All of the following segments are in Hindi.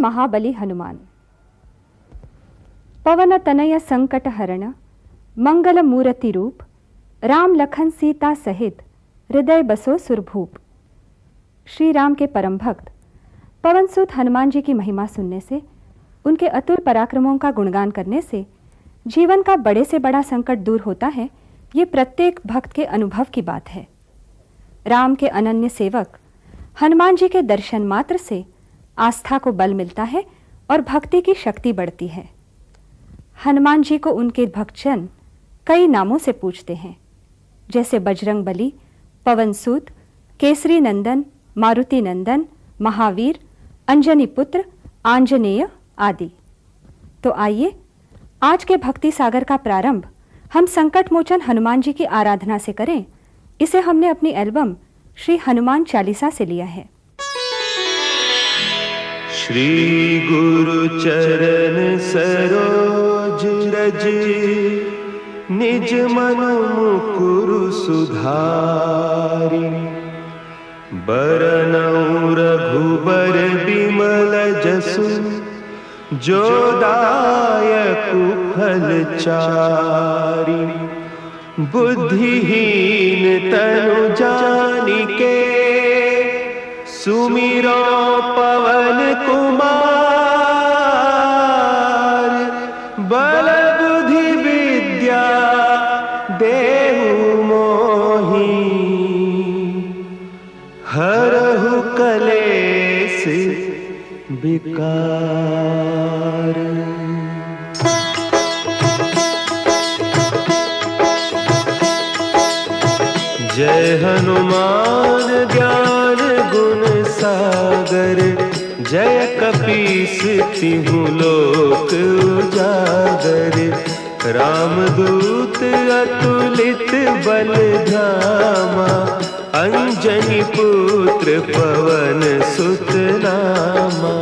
महाबली हनुमान। पवन तनय संकट हरण, मंगल मूर्ति रूप, राम लखन सीता सहित हृदय बसो सुरभूप। श्री राम के परम भक्त पवनसुत हनुमान जी की महिमा सुनने से, उनके अतुल पराक्रमों का गुणगान करने से जीवन का बड़े से बड़ा संकट दूर होता है। ये प्रत्येक भक्त के अनुभव की बात है। राम के अनन्य सेवक हनुमान जी के दर्शन मात्र से आस्था को बल मिलता है और भक्ति की शक्ति बढ़ती है। हनुमान जी को उनके भक्तजन कई नामों से पूछते हैं, जैसे बजरंग बली, पवनसुत, केसरी नंदन, मारुति नंदन, महावीर, अंजनी पुत्र, आंजनेय आदि। तो आइए आज के भक्ति सागर का प्रारंभ हम संकट मोचन हनुमान जी की आराधना से करें। इसे हमने अपनी एल्बम श्री हनुमान चालीसा से लिया है। श्री गुरु चरण सरोज रज, निज मन मुकुरु सुधारि। बरनउँ रघुबर बिमल जसु, जो दायकु फल चारि। बुद्धिहीन तनु जानिके, सुमिरो पवन कुमार। बल बुद्धि विद्या देहु मोहि, हरहु कलेस विकार। जय हनुमान ज्ञान गुण सागर, जय कपीस तिहु लोक उजागर। रामदूत अतुलित बल धामा, अंजनी पुत्र पवन सुत नामा।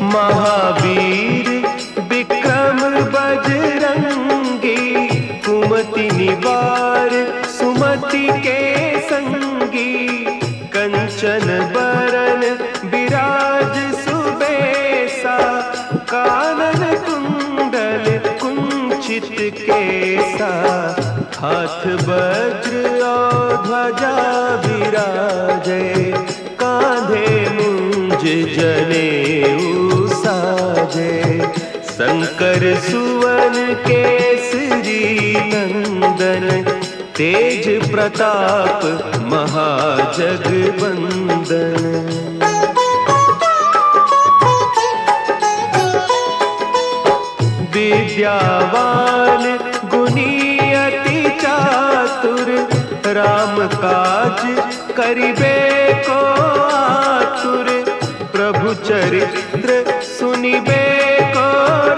महावीर विक्रम बजरंगी, कुमति निवार सुमति के संगी। कंचन बरन विराज सुबेसा, कानन कुंडल कुंचित केसा। हाथ वज्र और ध्वजा विराजे, कांधे मुंज जनेऊ साजे। शंकर सुवन केसरी नंदन, तेज प्रताप महाजगवंदन। विद्यावान गुणी अति चातुर, राम काज करिबे को आतुर। प्रभु चरित्र सुनिबे को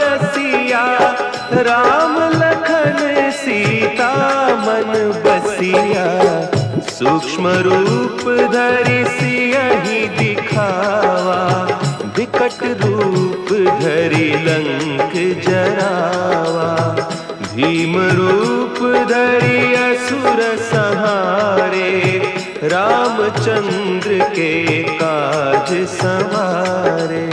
रसिया, राम लखन सीता मन बसिया। सूक्ष्म रूप धरि सियहि दिखावा, विकट रूप धरि लंक जरावा। भीम रूप धरि असुर संहारे, रामचंद्र के काज संवारे।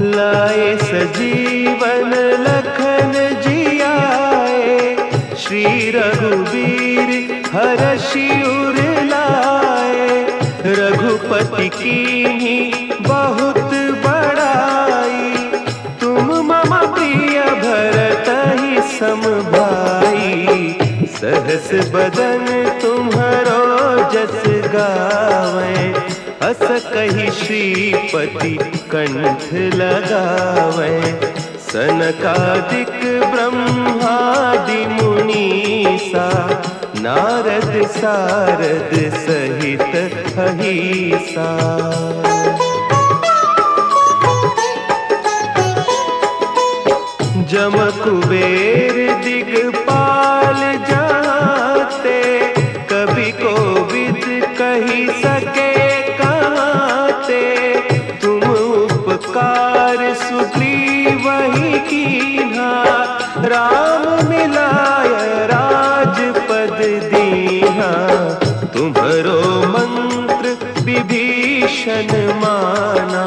लाए सजीवन लखन जियाए, श्री रघुवीर हरषि उर लाए। रघुपति कीन्ही बहुत बड़ाई, तुम मम प्रिय भरतहि सम भाई। सहस बदन तुम्हरो जस गावें, अस कहि श्रीपति कंठ लगावें। सनकादिक ब्रह्मादि मुनीसा, नारद सारद सहित अहीसा। जम कुबेर दिगपाल जाते, कभी कोविद कही सके कहते। तुम उपकार द्वार सुग्रीव ही कीन्हा, राम मिलाय राजपद दीन्हा। तुम्हरो मंत्र विभीषण माना,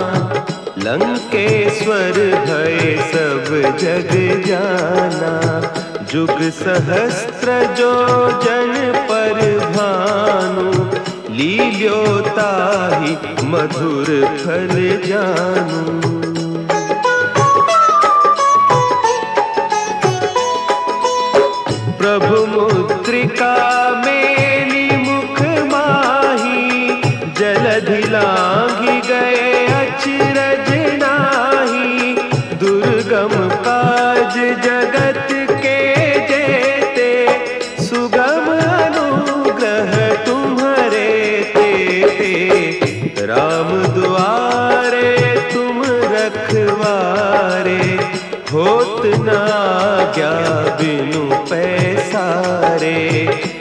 लंकेश्वर भय सब जग जाना। जुग सहस्त्र जो जन पर भानु, लील्यो ताहि मधुर फल जानू। प्रभु मुद्रिका मेली मुख माही, जलधि लांघि गए अचरज नाही। दुर्गम काज जगत के जेते, सुगम अनुग्रह तुम्हरे तेते। राम दुआरे तुम रखवारे, होत न आज्ञा बिनु पैसारे।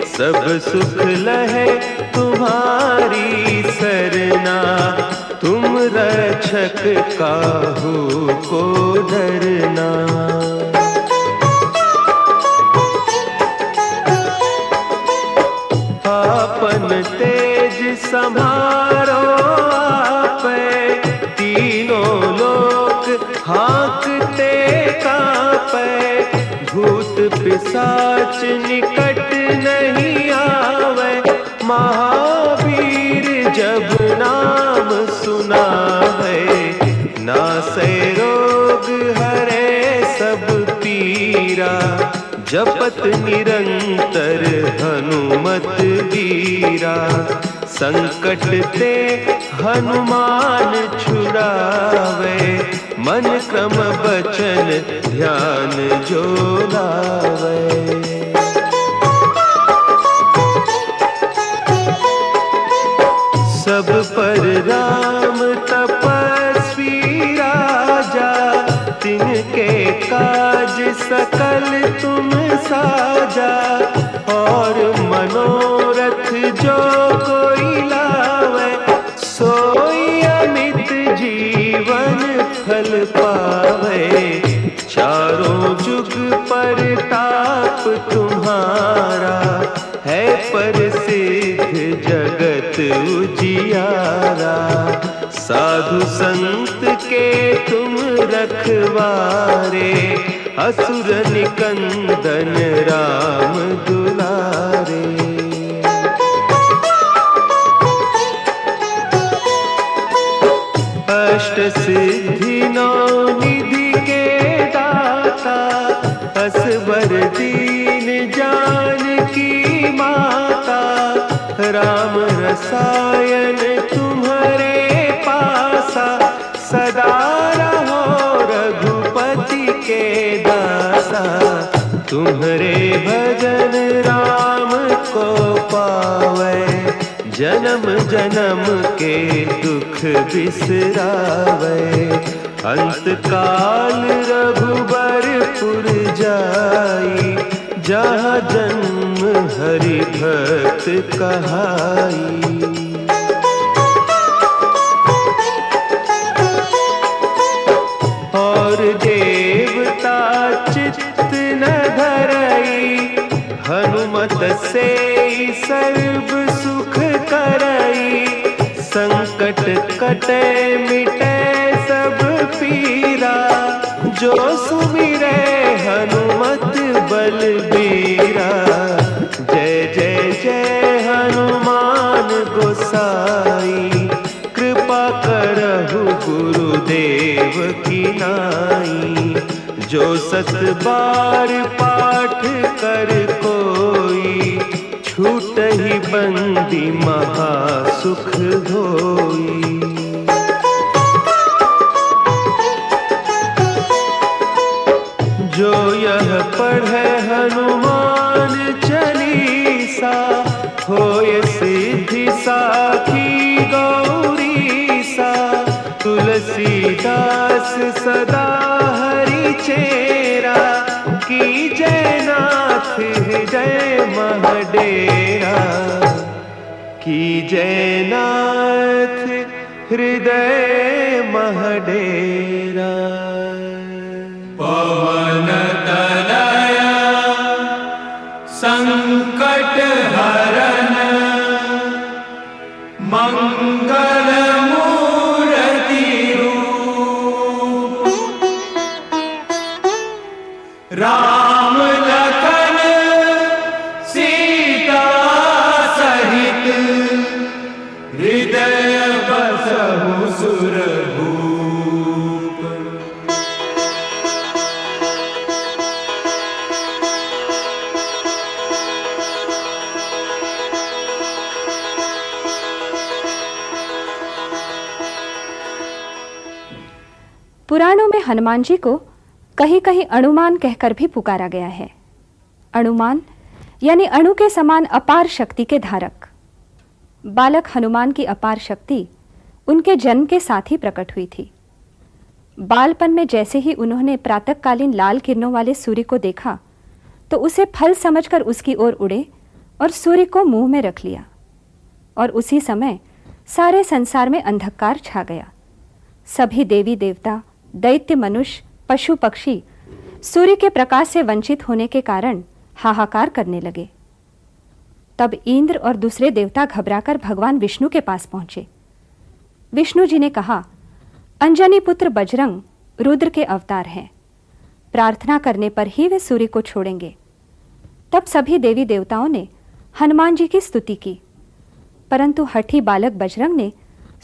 सब सुख लहे तुम्हारी सरना, तुम रक्षक काहू को डरना। आपन तेज सम्हारो आपै, तीनों लोक हाँकते कांपै। भूत पिशाच निकट नहीं आवे, महावीर जब नाम सुना है। नासै रोग हरे सब पीरा, जपत निरंतर हनुमत बीरा। संकट ते हनुमान छुड़ावे, मन क्रम बचन ध्यान जो लावे। सब पर राम तपस्वी राजा, तिनके काज सकल तुम साजा। और मनोरथ जो कोई लावे, सोई अमित जीवन फल पावे। चारों जुग परताप तुम्हारा, है प्रसिद्ध जगत उजियारा। साधु संत के तुम रखवारे, असुर निकंदन राम दुलारे। अष्ट सिद्धि नौ निधि के दाता, असवर दीन जानकी माता। राम रसायन तुम्हारे पासा, सदा रहो रघुपति के दासा। तुम्हारे भजन राम को पावे, जन्म जन्म के दुख बिसरावे। अंत काल रघुबरपुर जाई, जहाँ जन्म हरि भक्त कहाई। और देवता चित्त न धरई, हनुमत से सर्व सुख करई। संकट कटे मिटे सब पीरा, जो सुमिरे हनुमत बलबीरा। जय जय जय हनुमान गोसाई, कृपा करहु गुरुदेव की नाई। जो सत बार पाठ कर कोई, छूटहि बंदी महासुख होई। जो यह पढ़े हनुमान चालीसा, होय सिद्धि साखी गौरीसा। तुलसीदास सदा हरि चेरा, की जय नाथ हृदय महडेरा। की जय नाथ हृदय महडेरा। पवन तनया संकट हरन मंगल मूर्ति रूप राम लखन सीता सहित हृदय बसहु सुरभूप। पुराणों में हनुमान जी को कहीं कहीं अणुमान कहकर भी पुकारा गया है। अणुमान यानी अणु के समान अपार शक्ति के धारक। बालक हनुमान की अपार शक्ति उनके जन्म के साथ ही प्रकट हुई थी। बालपन में जैसे ही उन्होंने प्रातःकालीन लाल किरणों वाले सूर्य को देखा तो उसे फल समझकर उसकी ओर उड़े और सूर्य को मुंह में रख लिया, और उसी समय सारे संसार में अंधकार छा गया। सभी देवी देवता, दैत्य, मनुष्य, पशु पक्षी सूर्य के प्रकाश से वंचित होने के कारण हाहाकार करने लगे। तब इंद्र और दूसरे देवता घबराकर भगवान विष्णु के पास पहुंचे। विष्णु जी ने कहा, अंजनी पुत्र बजरंग रुद्र के अवतार हैं, प्रार्थना करने पर ही वे सूर्य को छोड़ेंगे। तब सभी देवी देवताओं ने हनुमान जी की स्तुति की, परंतु हठी बालक बजरंग ने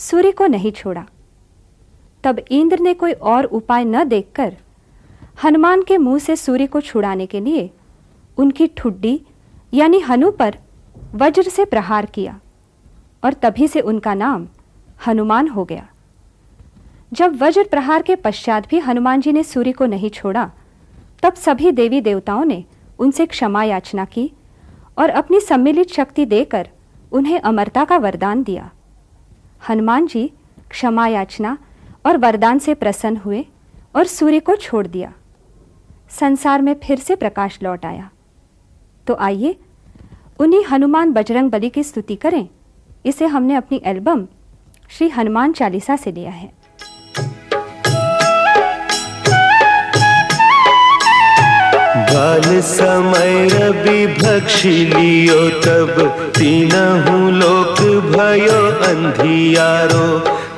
सूर्य को नहीं छोड़ा। तब इंद्र ने कोई और उपाय न देखकर हनुमान के मुंह से सूर्य को छुड़ाने के लिए उनकी ठुड्डी यानी हनु पर वज्र से प्रहार किया, और तभी से उनका नाम हनुमान हो गया। जब वज्र प्रहार के पश्चात भी हनुमान जी ने सूर्य को नहीं छोड़ा, तब सभी देवी देवताओं ने उनसे क्षमा याचना की और अपनी सम्मिलित शक्ति देकर उन्हें अमरता का वरदान दिया। हनुमान जी क्षमा याचना और वरदान से प्रसन्न हुए और सूर्य को छोड़ दिया। संसार में फिर से प्रकाश लौट आया। तो आइए उन्हीं हनुमान बजरंग बली की स्तुति करें। इसे हमने अपनी एल्बम श्री हनुमान चालीसा से लिया है। बाल समय रवि भक्षी लियो तब तीनहु लोक भयो अंधियारो,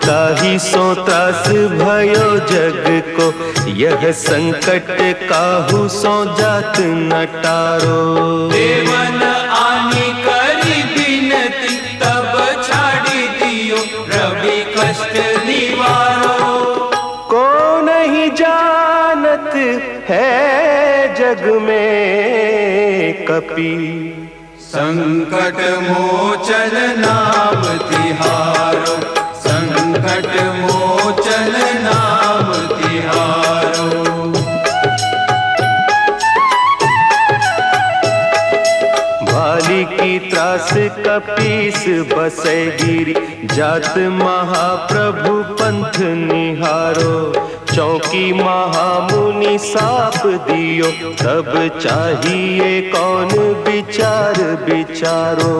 काहि सो त्रास भयो जग को यह संकट काहू सो जात न टारो। देवन आनी करी बिनती तब छाड़ी दियो रवि कष्ट निवारो। को नहीं जानत है जग में कपि संकट मोचन नाम तिहारो, संकट मोचन नाम तिहारो। भाली की त्रास कपीस बसै गिरी, जात महाप्रभु पंथ निहारो। चौकी महामुनि साप दियो तब चाहिए कौन विचार विचारो।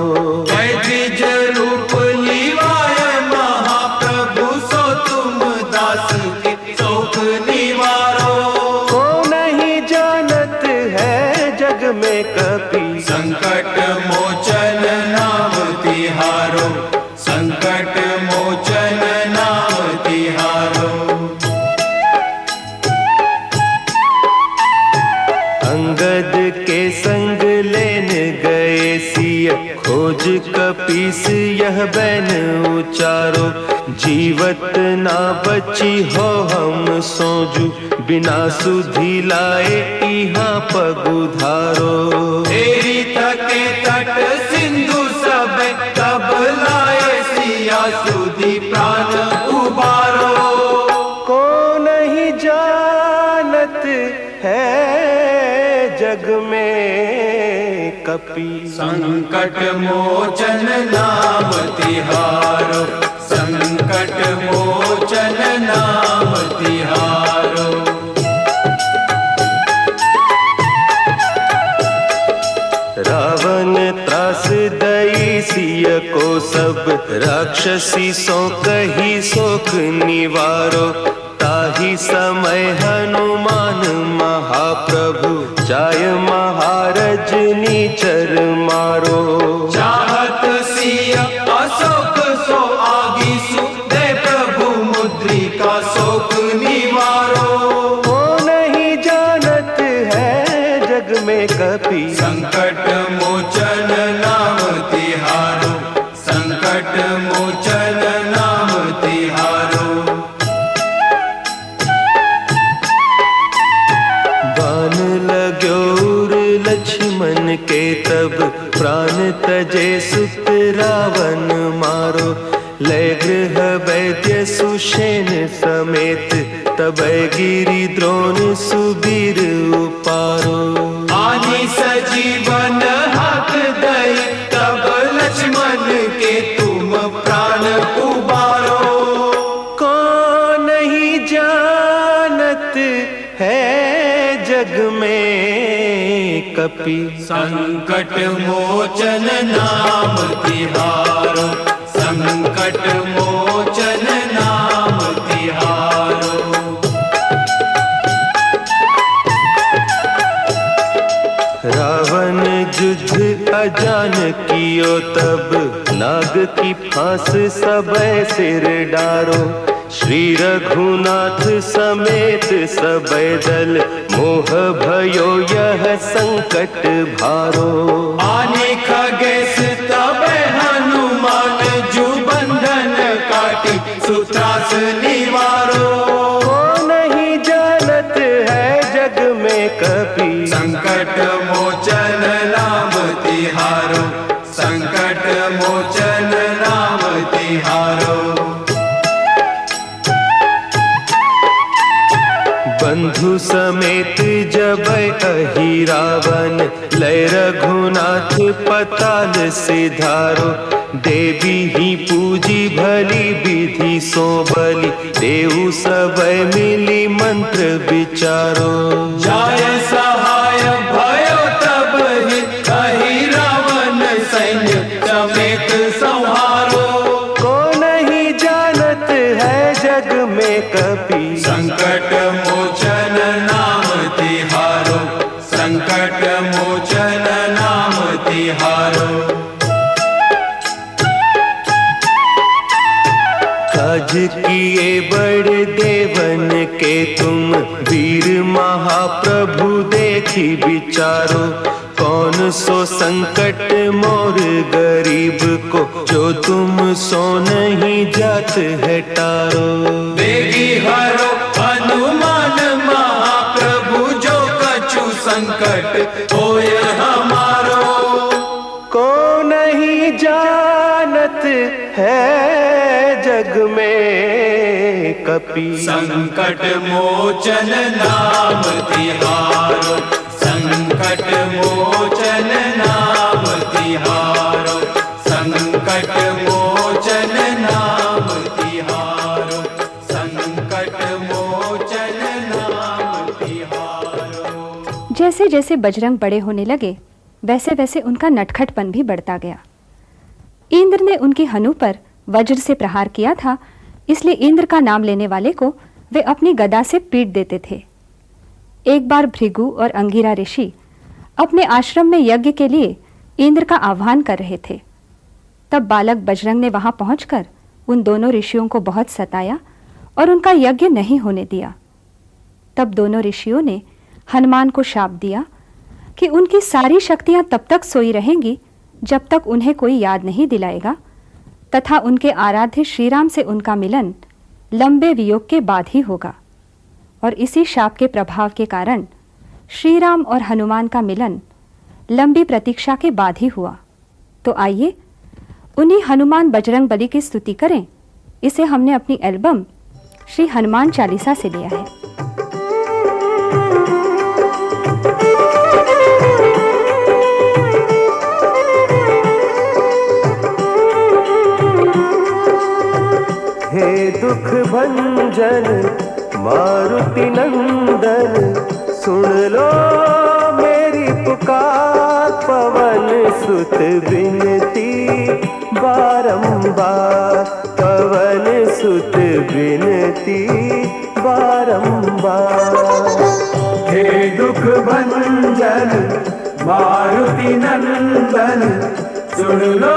द्विज रूप लिवाय महाप्रभु सो तुम दास के शोक निवारो। को नहीं जानत है जग में कपि संकट मोचन नाम तिहारो, संकट मोचन नाम तिहारो। अंगद के संग लेन गए सिय, खोज कपीस यह बैन उचारो। जीवत ना बची हो हम सोजू, बिना सुधि लाए इहाँ पगुधारो। तेरी तके तट सिंधु सब तब लाए सिया सुधि प्राण उबारो। को नहीं जानत है जग में कपि संकट मोचन नाम तिहारो, संकट मोचन नाम तिहारो। रावण त्रास दई सिय को सब, राक्षसी सो कही शोक निवारो। ताहि समय हनुमान महाप्रभु जाय महारजनी चर मारो। चाहत सिय अशोक सो आगीसु दे प्रभु मुद्रिका शोक निवारो। वो नहीं जानत है जग में कपि संकट मोचन नाम तिहारो, संकट मोचन नाम तिहारो। बान लाग्योर लक्ष्मण के तब प्राण तजे सुत रावण मारो। लय गृह वैद्य सुषेण समेत तब गिरि द्रोण सुबीर उपारो। आनी सजीवन हक दई तब लक्ष्मण के तुम प्राण उबारो। कौन नहीं जानत है जग में कपि संकट मोचन नाम तिहारो, संकट मोचन नाम तिहारो। रावण युद्ध अजान कियो तब नाग की फांस सबे सिर डारो। श्री रघुनाथ समेत सबे दल मोह भयो यह संकट भारो। आने खगेश तब हनुमान जु बंधन काटी सुत्रास निवारो। वो नहीं जानत है जग में कपि संकट मोचन नाम तिहारो, संकट मोचन नाम तिहारो। बंधु समेत जब अहि रावण लय रघुनाथ पताल सिधारो। देवी ही पूजी भली विधि सो बलि देव सब मिली मंत्र विचारो। जाय सहाय भयो तब ही अहि रावण सैन्य समेत संहारो। को नहीं जानत है जग में कपि संकट मोचन नाम तिहारो, संकट मोचन नाम तिहारो। काज किए बड़े देवन के तुम वीर महाप्रभु देखी विचारो। कौन सो संकट मोर गरीब को जो तुम सो नहीं जात है टारो। बेगी हरो हनुमान महाप्रभु जो कछु संकट होय हमारो। को नहीं जानत है जग में कपि संकट मोचन नाम तिहारो, संकट मोचन नाम तिहारो, संकट मोचन नाम तिहारो, संकट मोचन नाम तिहारो। जैसे जैसे बजरंग बड़े होने लगे वैसे वैसे उनका नटखटपन भी बढ़ता गया। इंद्र ने उनकी हनु पर वज्र से प्रहार किया था, इसलिए इंद्र का नाम लेने वाले को वे अपनी गदा से पीट देते थे। एक बार भृगु और अंगिरा ऋषि अपने आश्रम में यज्ञ के लिए इंद्र का आह्वान कर रहे थे। तब बालक बजरंग ने वहां पहुंचकर उन दोनों ऋषियों को बहुत सताया और उनका यज्ञ नहीं होने दिया। तब दोनों ऋषियों ने हनुमान को शाप दिया कि उनकी सारी शक्तियां तब तक सोई रहेंगी जब तक उन्हें कोई याद नहीं दिलाएगा, तथा उनके आराध्य श्रीराम से उनका मिलन लंबे वियोग के बाद ही होगा। और इसी शाप के प्रभाव के कारण श्रीराम और हनुमान का मिलन लंबी प्रतीक्षा के बाद ही हुआ। तो आइए उन्हीं हनुमान बजरंग बली की स्तुति करें। इसे हमने अपनी एल्बम श्री हनुमान चालीसा से लिया है। हे दुख भंजन मारुति नंदन सुन लो मेरी पुकार। पवन सुत विनती बारंबार, पवन सुत विनती बारंबार। हे दुख भंजन मारुति नंदन, सुन लो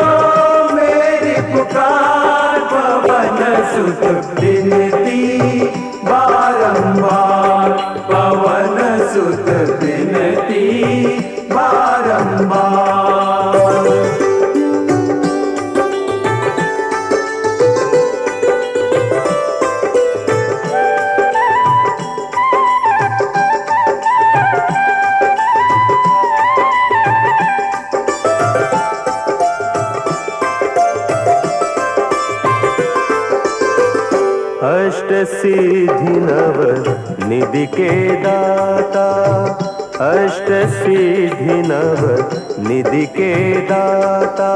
मेरी पुकार। पवन सुत विनती बारंबार, पवन सुत विनती बारंबार। अष्ट सिद्धि नव निधि के दाता, अष्ट सिद्धि नव निधि के दाता,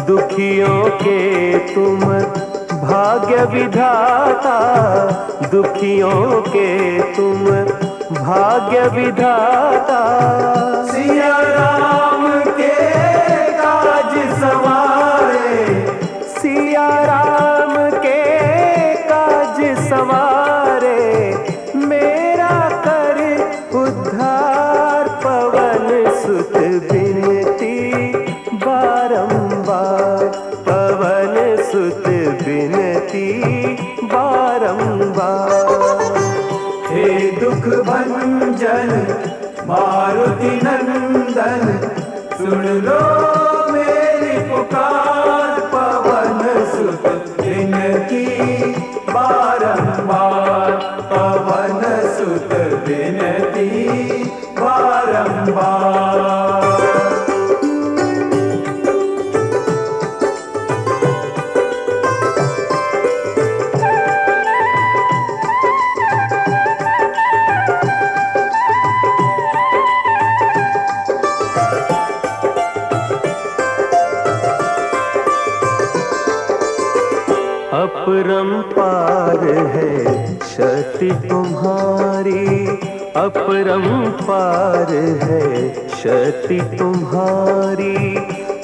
दुखियों के तुम भाग्य विधाता, दुखियों के तुम भाग्य विधाता। सिया राम के काज सवारे, सिया राम के सवारे, मेरा कर उद्धार। पवन सुत विनती बारंबार, पवन सुत विनती बारंबार। हे दुख भंजन मारुति नंदन, सुन लो मेरी पुकार। पवन सुत विनती बारंबार, पवन सुत विनती बारंबार। अपरंपार है शक्ति तुम्हारी, अपरंपार है शक्ति तुम्हारी।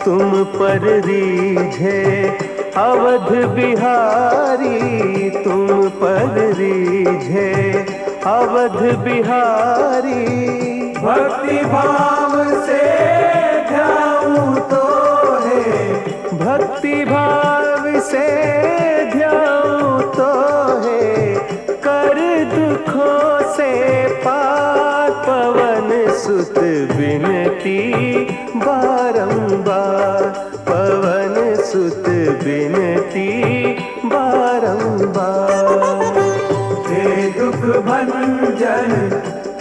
तुम पर रीझे अवध बिहारी, तुम पर रीझे अवध बिहारी। भक्ति भाव से ध्याऊं तो है, भक्ति भाव से ध्याऊं तो है, कर दुखों से पार। पवन सुत विनती बारंबार, पवन सुत विनती बारंबार। हे दुख भंजन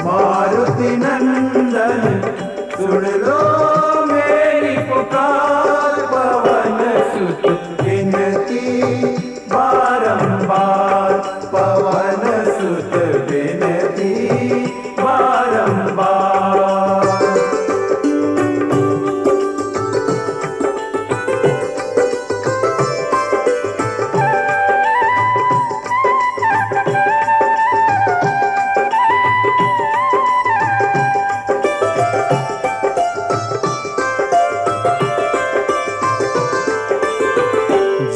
मारुति नंदन, सुन लो मेरी पुकार। पवन सुत विनती बारंबार, पवन सुत विनती बारंबार।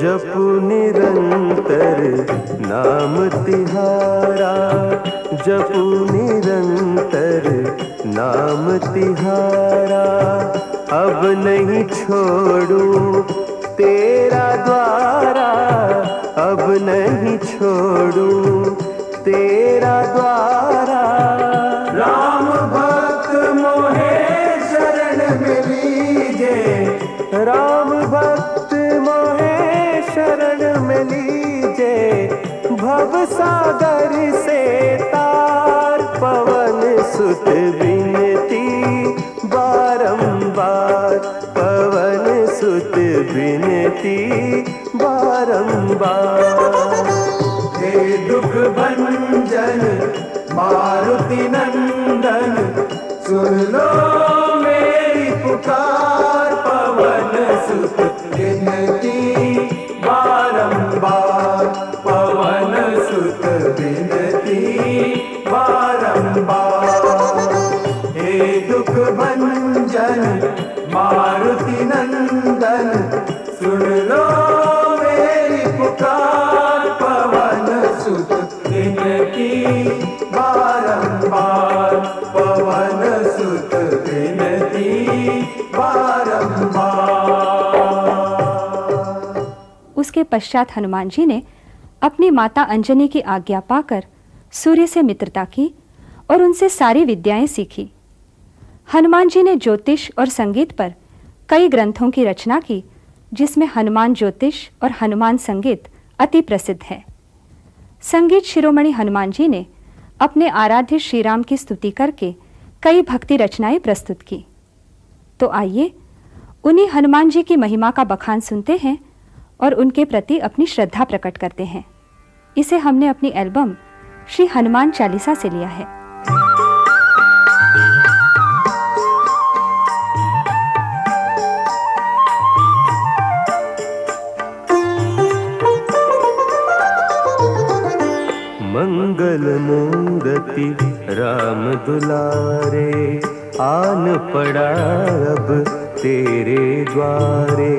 जपु निरंतर नाम तिहारा, जपु निरंतर नाम तिहारा। अब नहीं छोड़ूं तेरा द्वारा, अब नहीं छोड़ूं तेरा द्वारा। राम भक्त मोहे शरण में लीजे, राम भक्त मोहे शरण में लीजे। भव सागर से तार, पवन सुत विनती बारंबार, पवन सुत विनती बारंबार। हे दुख भंजन मारुति नंदन, सुन लो मेरी पुकार। पवन सुत विनती बारंबार, पवन सुत विनती बारंबार। हे दुख भंजन मारुति नंदन, सुन लो मेरी पुकार। पवन सुत विनती बारंबार, पश्चात हनुमान जी ने अपनी माता अंजनी की आज्ञा पाकर सूर्य से मित्रता की और उनसे सारी विद्याएं सीखी। हनुमान जी ने ज्योतिष और संगीत पर कई ग्रंथों की रचना की, जिसमें हनुमान ज्योतिष और हनुमान संगीत अति प्रसिद्ध है। संगीत शिरोमणि हनुमान जी ने अपने आराध्य श्री राम की स्तुति करके कई भक्ति रचनाएं प्रस्तुत की। तो आइए उन्हीं हनुमान जी की महिमा का बखान सुनते हैं और उनके प्रति अपनी श्रद्धा प्रकट करते हैं। इसे हमने अपनी एल्बम श्री हनुमान चालीसा से लिया है। मंगल मूर्ति राम दुलारे, आन पड़ा अब तेरे द्वारे।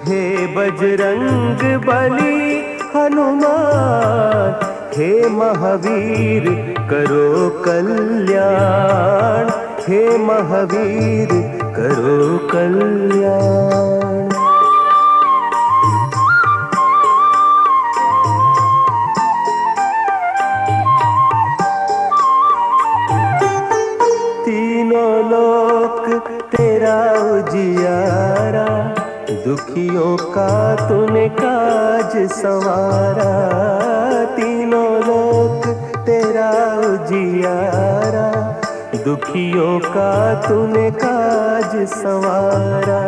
हे बजरंग बली हनुमान, हे महावीर करो कल्याण, हे महावीर करो कल्याण। तीनों लोक तेरा उजियारा, दुखियों का तूने काज संवारा। तीनों लोक तेरा उजियारा, दुखियों का तूने काज संवारा।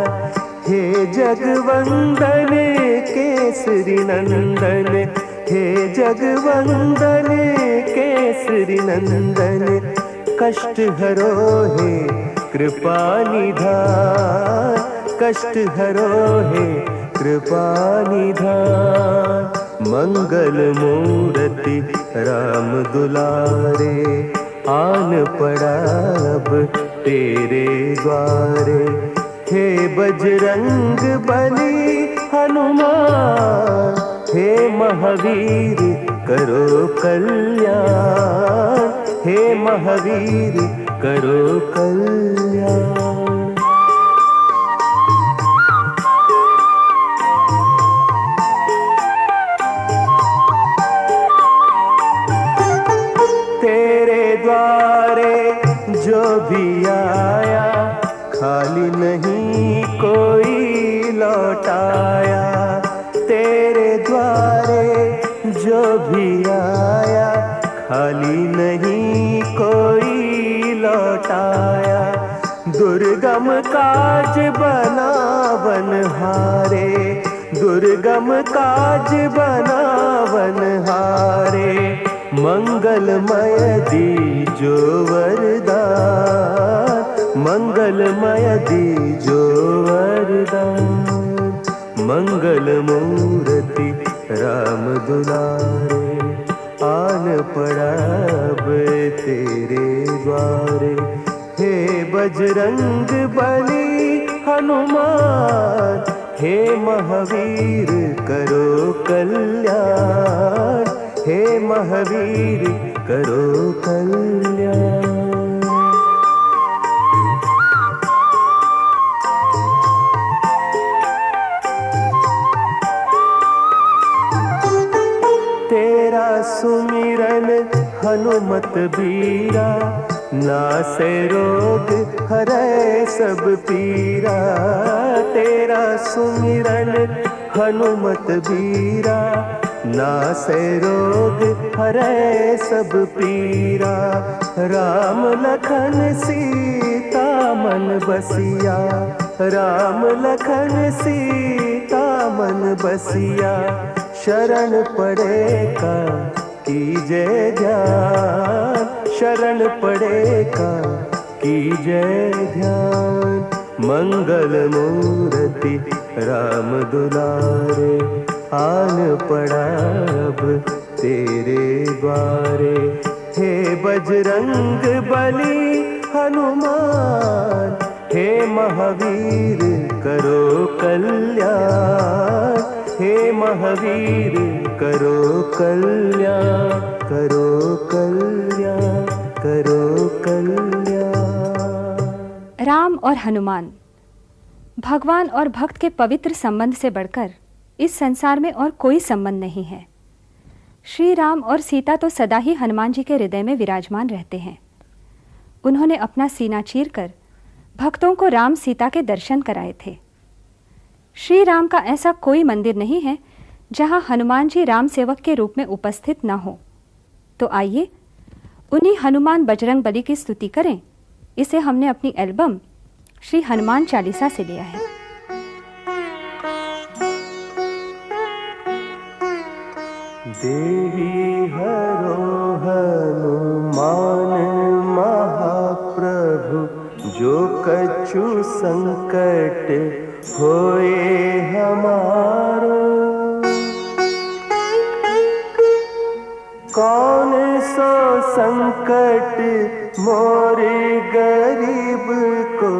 हे जगवंदन केसरी नंदन, हे जगवंदन केसरी नंदन। कष्ट हरो हे कृपा निधान, कष्ट हरो हे कृपा निधान। मंगल मूर्ति राम दुलारे, आन पड़ा अब तेरे द्वारे। हे बजरंग बली हनुमान, हे महावीर करो कल्याण, हे महावीर करो कल्याण। तेरे द्वारे जो भी आया, खाली नहीं कोई लौटाया। तेरे द्वारे जो भी आया, खाली नहीं कोई लौटाया। दुर्गम काज बनावन हारे, दुर्गम काज बनावन हारे। मंगलमय दीजो वरदान, मंगलमय दीजो वरदान। मंगल मूर्ति राम दुलारे, आन पड़ा अब तेरे द्वारे। हे बजरंग बली हनुमान, हे महावीर करो कल्याण, हे महावीर करो कल्याण। तेरा सुमिरन हनुमत बीरा, नासे रोग हरै सब पीरा। तेरा सुमिरन हनुमत बीरा, नासे रोग हरै सब पीरा। राम लखन सीता मन बसिया, राम लखन सीता मन बसिया। शरण पड़ेगा कीजय ध्यान, शरण पड़ेगा कीजय ध्यान। मंगल मूर्ति राम दुलारे, आन पड़ा अब तेरे द्वारे। हे बजरंग बली हनुमान, हे महावीर करो कल्याण, हे महावीर करो कल्याण, करो कल्याण, करो कल्याण। राम और हनुमान, भगवान और भक्त के पवित्र संबंध से बढ़कर इस संसार में और कोई संबंध नहीं है। श्री राम और सीता तो सदा ही हनुमान जी के हृदय में विराजमान रहते हैं। उन्होंने अपना सीना चीरकर भक्तों को राम सीता के दर्शन कराए थे। श्री राम का ऐसा कोई मंदिर नहीं है जहां हनुमान जी राम सेवक के रूप में उपस्थित न हो। तो आइए उन्हीं हनुमान बजरंग बली की स्तुति करें। इसे हमने अपनी एल्बम श्री हनुमान चालीसा से लिया है। देवी हरो हनुमान महाप्रभु, जो कछु संकट होए हमारो। कौन सो संकट मोरे गरीब को,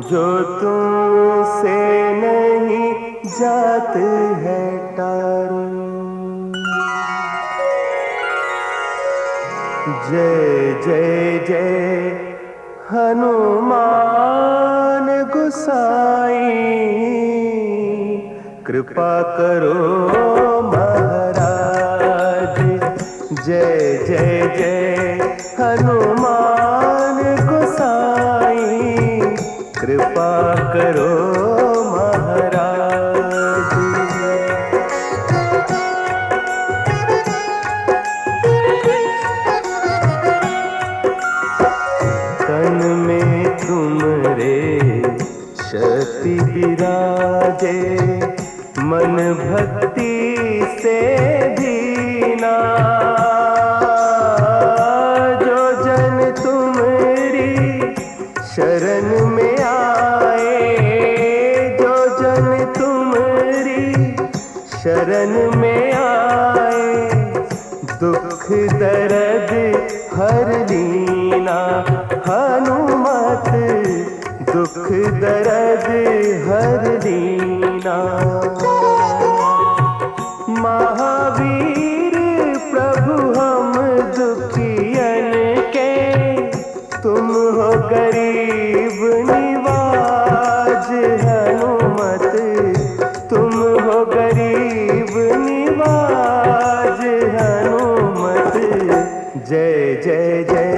जो तुमसे नहीं जात है टारो। जय जय जय हनुमान गोसाई, कृपा करो महाराज। जय जय जय हनुमान गोसाई, कृपा करो महाराज। तन में तुमरे शक्ति विराजे, मन भक्ति से दीना। जो जन तुम्हारी शरण में आए, जो जन तुम्हारी शरण में आए, दुख दर्द हर लीना। हनुमत दुख दर्द हर लीना। महावीर प्रभु हम दुखियन के, तुम हो गरीब निवाज। हनुमत तुम हो गरीब निवाज। हनुमत जय जय जय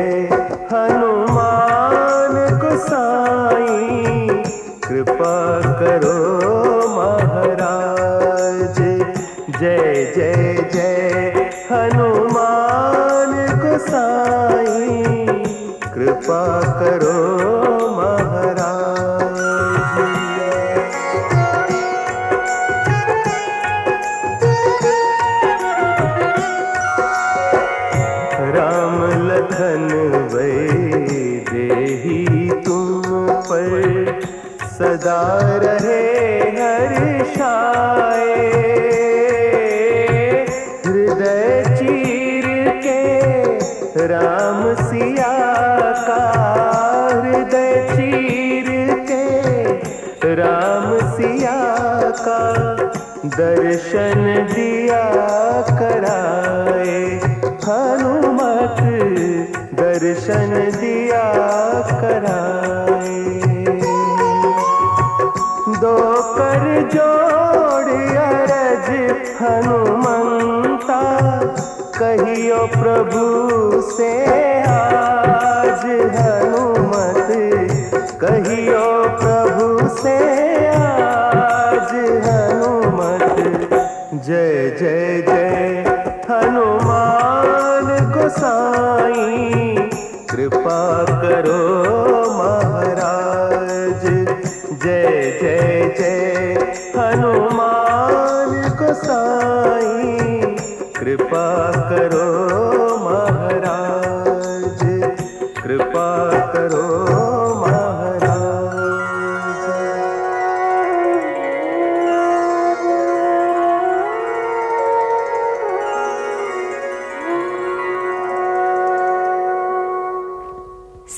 हनुमान गोसाई, कृपा करो महाराज। जय जय जय हनुमान गोसाई, कृपा करो महाराज। राम लखन वैदेही तुम पर, सदा रहे हर्षाए। हृदय चीर के राम सिया का, हृदय चीर के राम सिया का, दर्शन दिया कराए। हनुमत दर्शन दिया कराए। दो कर जोड़ अरज हनुमंता, कहियो प्रभु से आज। हनुमत कहियो प्रभु से आज। हनुमत जय जय जय हनुमान गोसाई, कृपा करो महाराज। जय जय जय हनुमान गोसाई, कृपा करो महाराज। कृपा करो महाराज।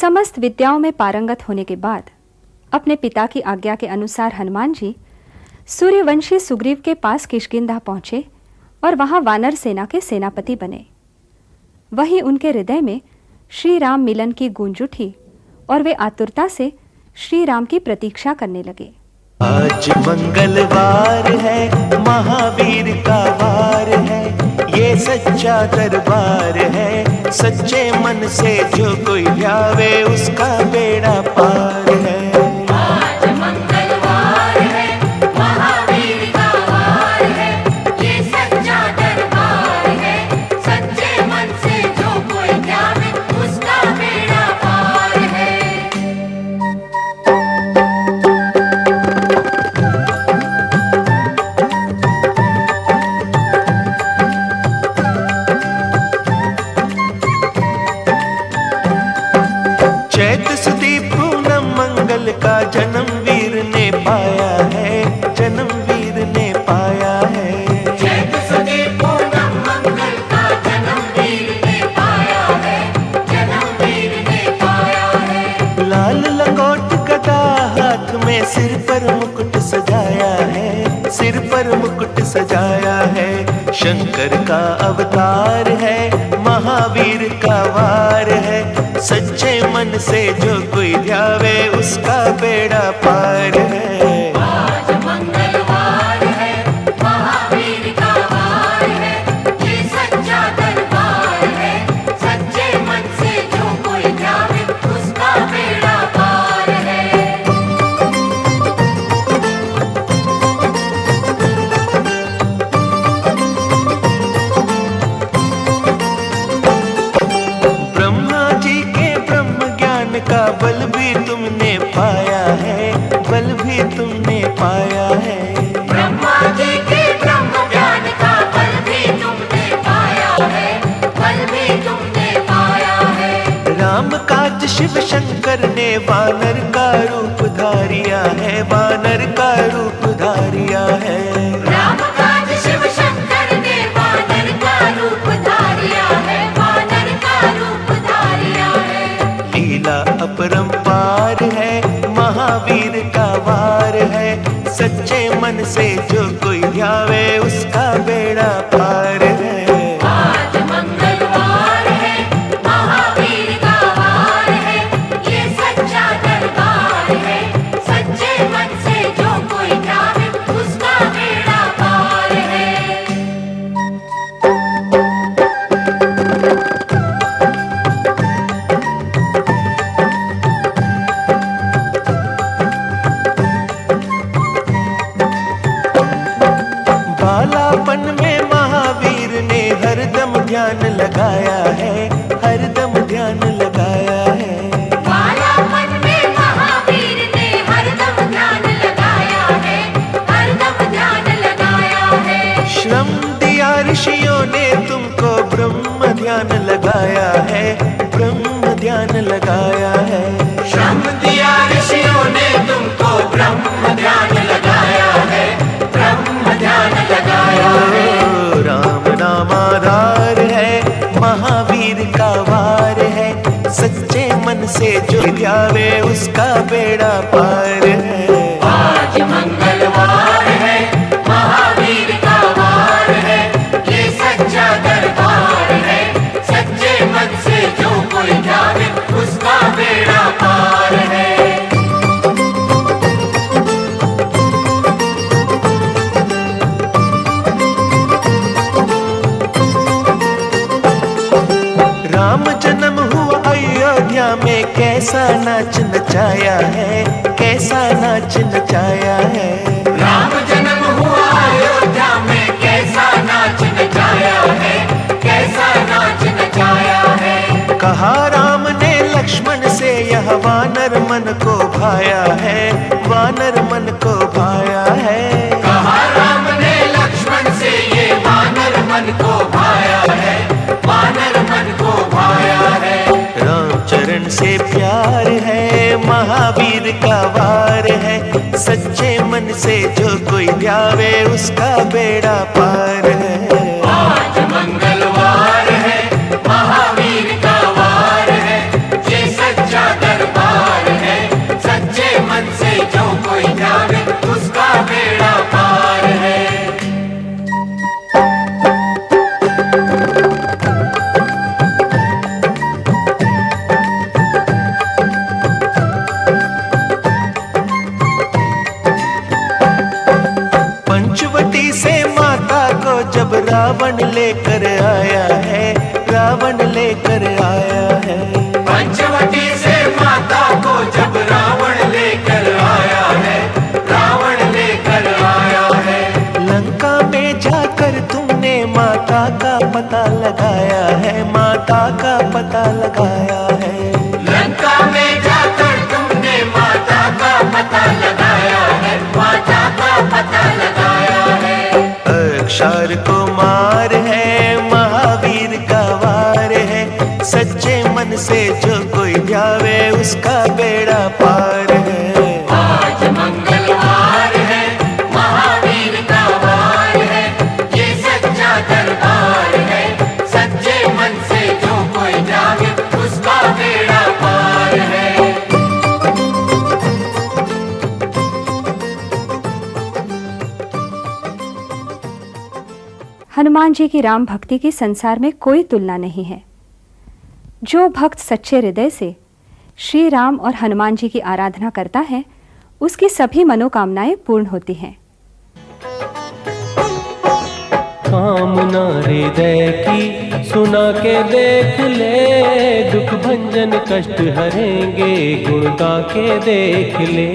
समस्त विद्याओं में पारंगत होने के बाद अपने पिता की आज्ञा के अनुसार हनुमान जी सूर्यवंशी सुग्रीव के पास किष्किंधा पहुंचे और वहां वानर सेना के सेनापति बने। वहीं उनके हृदय में श्री राम मिलन की गूंज उठी और वे आतुरता से श्री राम की प्रतीक्षा करने लगे। आज मंगलवार है, महावीर का वार है, ये सच्चा दरबार है। सच्चे मन से जो कोई ध्यावे उसका बेड़ा पार है। आज मंगलवार है, महावीर का वार है, ये सच्चा दरबार है। सच्चे मन से जो कोई ध्यावे उसका बेड़ा पार है। चैत सुदी पूनम मंगल का जन्म वीर ने पाया है, जन्म वीर ने पाया है। चैत सुदी पूनम मंगल का जन्म वीर ने पाया है, जन्म वीर ने पाया है। लाल लंगोट गदा हाथ में, सिर पर मुकुट सजाया है, सिर पर मुकुट सजाया है। शंकर का अवतार है, महावीर का वार है। सच्चे मन से जो कोई ध्यावे उसका बेड़ा पार है। आज मंगलवार है, महावीर का वार है, ये सच्चा दरबार है। सच्चे मन से जो कोई ध्यावे उसका बेड़ा पार है। ब्रह्मा जी के ब्रह्म ज्ञान का बल भी तुमने पाया है, बल भी तुमने पाया है। ब्रह्मा जी के ब्रह्म ज्ञान का बल भी तुमने पाया है, बल भी तुमने पाया है। राम काज शिव शंकर ने वानर का रूप धारिया है, वानर का रूप धारिया है। राम काज शिव शंकर ने वानर का रूप धारिया है, वानर का रूप धारिया है। लीला अपरंपार है, महावीर का वार है। सच्चे मन से जो कोई ध्यावे उसका बेड़ा पार है। आज मंगलवार है, महावीर का वार है, ये सच्चा दरबार है। सच्चे मन से जो कोई ध्यावे उसका बेड़ा पार है। बालापन में महावीर ने हरदम ध्यान लगाया है, हरदम ध्यान लगाया है। बालापन में महावीर ने हरदम ध्यान लगाया है, हरदम ध्यान लगाया है। श्रम दिया ऋषियों ने तुमको, ब्रह्म ध्यान लगाया है, ब्रह्म ध्यान लगाया है। श्रम दिया ऋषियों ने तुमको, ब्रह्म ध्यान लगाया है, ब्रह्म ध्यान लगाया है। ओ, राम नाम आधार है, महावीर का वार है। सच्चे मन से जो ध्यावे उसका बेड़ा पार है। आज मंगलवार है, महावीर का वार है, ये सच्चा दरबार है। सच्चे मन से जो कोई ध्यावे उसका बेड़ा पार है। राम जन्म हुआ अयोध्या में, कैसा नाच नचाया है, कैसा नाच नचाया है। राम जन्म हुआ अयोध्या में, कैसा नाच नचाया है, कैसा नाच नचाया है। कहा राम ने लक्ष्मण से, यह वानर मन को भाया है, वानर मन को भाया है। कहा राम ने लक्ष्मण से, ये वानर मन को भाया है, वानर मन को भाया है। राम चरण से प्यार है, महावीर का वार है। सच्चे मन से जो कोई ध्यावे उसका बेड़ा पार है। आज मंगलवार है, महावीर का वार है, ये सच्चा दरबार है। सच्चे मन से जो कोई ध्यावे उसका बेड़ा पार है। जब रावण लेकर आया है, रावण लेकर आया है। पंचवटी से माता को जब रावण लेकर आया है, रावण लेकर आया है। लंका में जाकर तुमने माता का पता लगाया है, माता का पता लगाया है। लंका में जाकर तुमने माता का पता लगाया है, माता का पता लगाया है। अक्षर कुमार है, महावीर का वार है, सच्चे मन से जो कोई ध्यावे उसका बेड़ा पार है। आज मंगलवार है, महावीर का वार है, ये सच्चा दरबार है, सच्चे मन से जो कोई जागे उसका बेड़ा पार है। हनुमान जी की राम भक्ति की संसार में कोई तुलना नहीं है। जो भक्त सच्चे हृदय से श्री राम और हनुमान जी की आराधना करता है, उसकी सभी मनोकामनाएं पूर्ण होती हैं। कामना हृदय की सुना के देख ले, दुख भंजन कष्ट हरेंगे गुण गा के देख ले।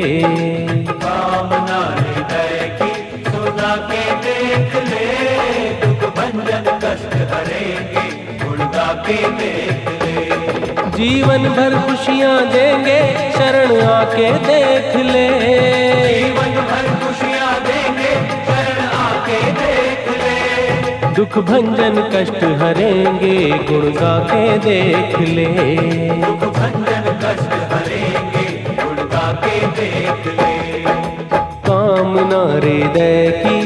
कामना हृदय की सुना के देख ले, दुख भंजन कष्ट हरेंगे गुण गा के देख ले। जीवन भर खुशियाँ देंगे शरण आके देख ले। जीवन भर खुशियाँ देंगे शरण आके देख ले। दुख भंजन कष्ट हरेंगे गुण गा के देख ले। दुख भंजन कष्ट हरेंगे गुण गा के देख ले। कामना हृदय की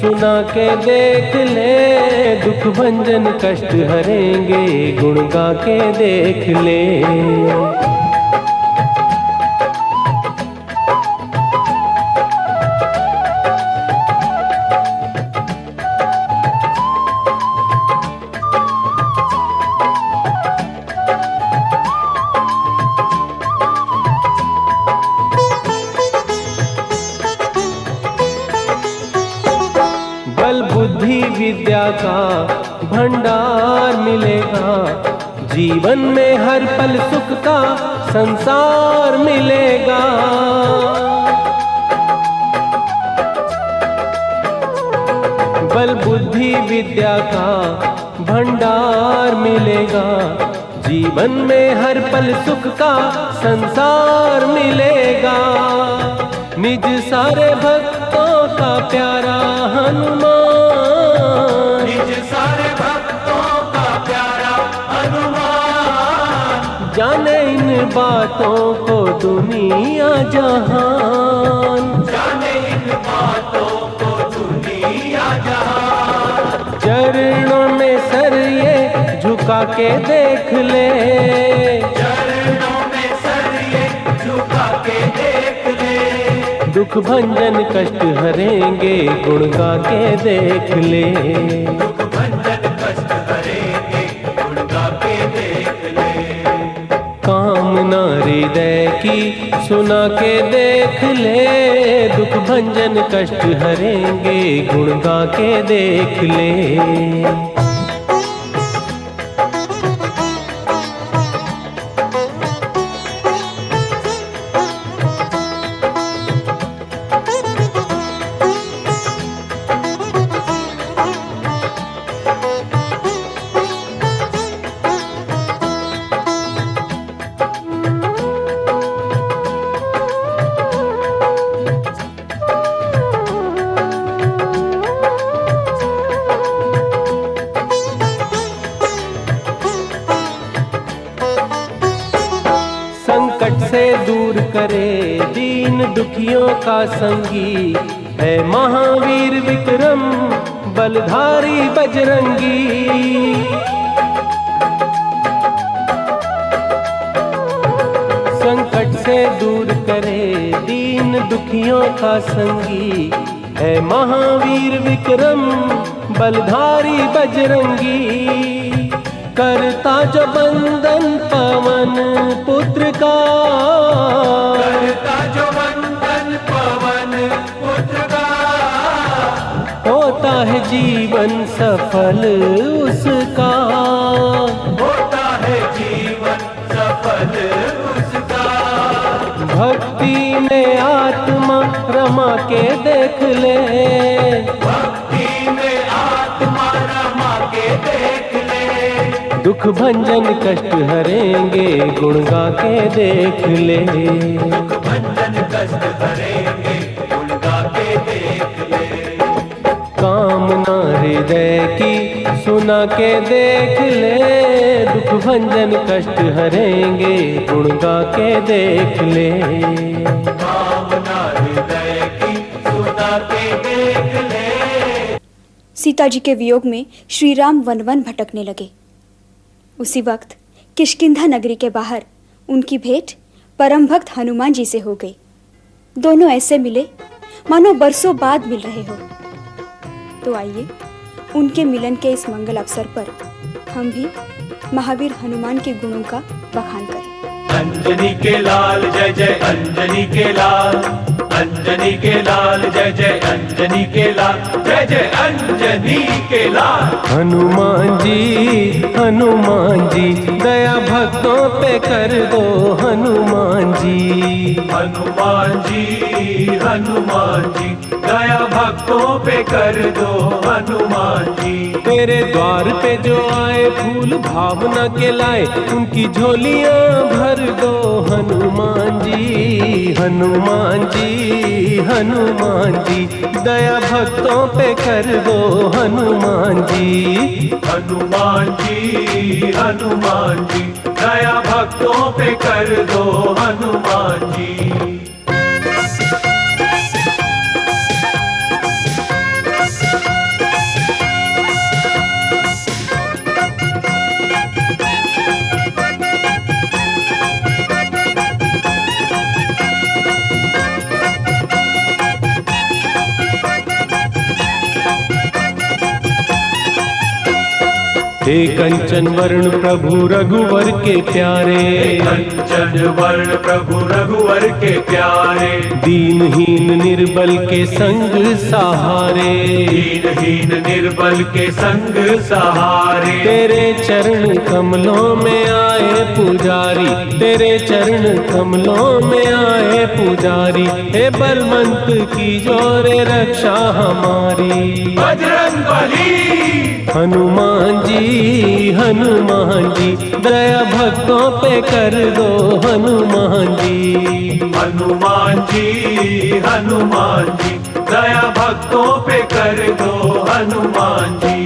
सुना के देख ले, दुख भंजन कष्ट हरेंगे गुण गा के देख ले। बल बुद्धि विद्या का भंडार मिलेगा, जीवन में हर पल सुख का संसार मिलेगा। बल बुद्धि विद्या का भंडार मिलेगा, जीवन में हर पल सुख का संसार मिलेगा। निज सारे भक्तों का प्यारा हनुमान, निज सारे भक्तों का प्यारा हनुमान, जाने इन बातों को दुनिया जहान। जाने इन बातों को दुनिया जहान। चरणों में सर ये झुका के देख ले। चरणों में सर ये झुका के देख ले। दुख भंजन कष्ट हरेंगे गुण गा के देख ले। दुख भंजन कष्ट हरेंगे गुण गा के देख ले। कामना हृदय की सुना के देख ले, दुख भंजन कष्ट हरेंगे गुण गा के देख ले। संकट से दूर करे दीन दुखियों का संगी, है महावीर विक्रम बलधारी बजरंगी। संकट से दूर करे दीन दुखियों का संगी, है महावीर विक्रम बलधारी बजरंगी। करता जो बंधन पवन पुत्र का, करता जो बंधन पवन पुत्र का, होता है है जीवन सफल उसका, होता है जीवन सफल उसका। भक्ति में आत्मा रमा के देख ले, भक्ति में आत्मा रमा के देख ले। दुख भंजन कष्ट हरेंगे गुण गा के देख ले, दुख भंजन कष्ट हरेंगे गुण गा के देख ले। कामना हृदय की सुना के देख ले, दुख भंजन कष्ट हरेंगे गुण गा के देख ले। कामना हृदय की सुना के देख ले। सीता जी के वियोग में श्री राम वन वन भटकने लगे। उसी वक्त किष्किंधा नगरी के बाहर उनकी भेंट परम भक्त हनुमान जी से हो गई। दोनों ऐसे मिले मानो बरसों बाद मिल रहे हो। तो आइए उनके मिलन के इस मंगल अवसर पर हम भी महावीर हनुमान के गुणों का बखान करें। अंजनी के लाल जय जय अंजनी के लाल, अंजनी के लाल जय जय अंजनी के लाल, जय जय अंजनी के लाल। हनुमान जी दया भक्तों पे कर दो हनुमान जी, हनुमान जी दया भक्तों पे कर दो हनुमान जी। तेरे द्वार पे जो आए फूल भावना के लाए, उनकी झोलियां भर दो हनुमान जी, हनुमान जी दया भक्तों पे कर दो हनुमान जी, हनुमान जी दया भक्तों पे कर दो हनुमान जी। हे कंचन वर्ण प्रभु रघुवर के प्यारे, कंचन वर्ण प्रभु रघुवर के प्यारे। दीनहीन निर्बल के संग सहारे, दीनहीन निर्बल के संग सहारे। तेरे चरण कमलों में आए पुजारी, तेरे चरण कमलों में आए पुजारी। हे बलवंत की जोरे रक्षा हमारी, बजरंगबली। हनुमान जी दया भक्तों पे कर दो हनुमान जी, हनुमान जी दया भक्तों पे कर दो हनुमान जी।